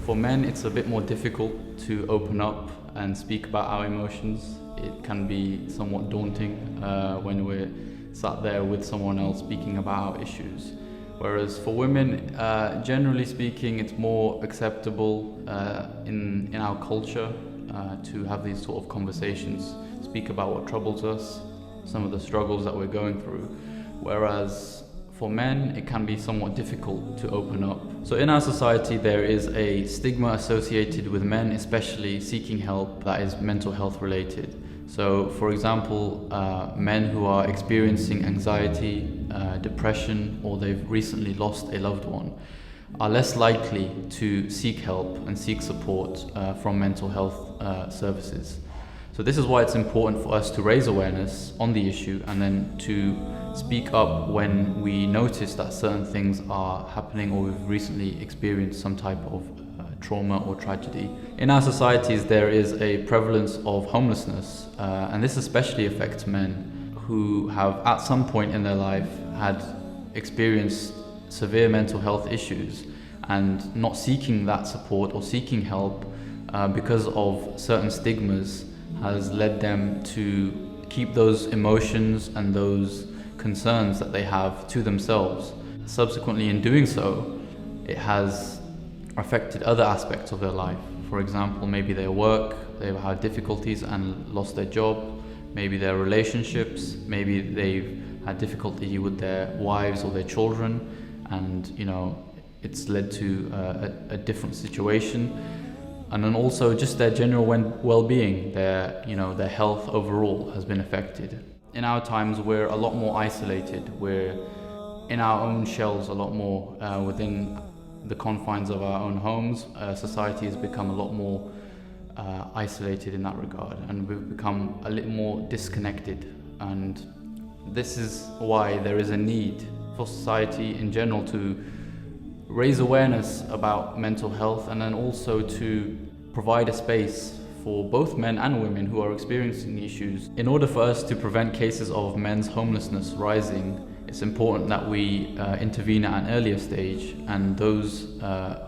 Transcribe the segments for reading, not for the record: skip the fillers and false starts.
For men, it's a bit more difficult to open up and speak about our emotions. It can be somewhat daunting when we're sat there with someone else speaking about our issues. Whereas for women, generally speaking, it's more acceptable in our culture to have these sort of conversations, speak about what troubles us, some of the struggles that we're going through. Whereas for men, it can be somewhat difficult to open up. So in our society, there is a stigma associated with men, especially seeking help that is mental health related. So for example, men who are experiencing anxiety, depression, or they've recently lost a loved one are less likely to seek help and seek support from mental health services. So this is why it's important for us to raise awareness on the issue and then to speak up when we notice that certain things are happening or we've recently experienced some type of trauma or tragedy. In our societies, there is a prevalence of homelessness, and this especially affects men who have at some point in their life had experienced severe mental health issues and not seeking that support or seeking help because of certain stigmas has led them to keep those emotions and those concerns that they have to themselves. Subsequently, in doing so, it has affected other aspects of their life. For example, maybe their work, they've had difficulties and lost their job, maybe their relationships, maybe they've had difficulty with their wives or their children, and it's led to a different situation. And then also just their general well-being, their health overall has been affected. In our times, we're a lot more isolated. We're in our own shells a lot more within the confines of our own homes. Society has become a lot more isolated in that regard, and we've become a little more disconnected. And this is why there is a need for society in general to raise awareness about mental health, and then also to provide a space for both men and women who are experiencing issues. In order for us to prevent cases of men's homelessness rising, it's important that we intervene at an earlier stage, and those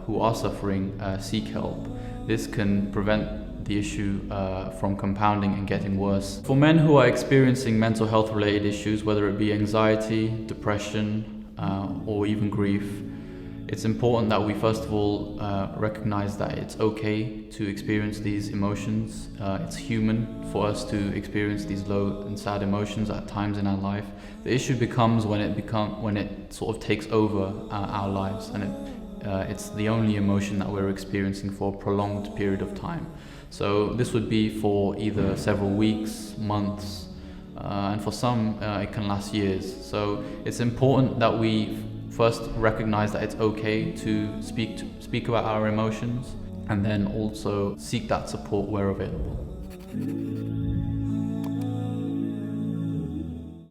who are suffering seek help. This can prevent the issue from compounding and getting worse. For men who are experiencing mental health related issues, whether it be anxiety, depression, or even grief, it's important that we first of all recognize that it's okay to experience these emotions. It's human for us to experience these low and sad emotions at times in our life. The issue becomes when it sort of takes over our lives, and it's the only emotion that we're experiencing for a prolonged period of time. So this would be for either several weeks, months, and for some it can last years. So it's important that we first recognize that it's okay to speak about our emotions, and then also seek that support where available.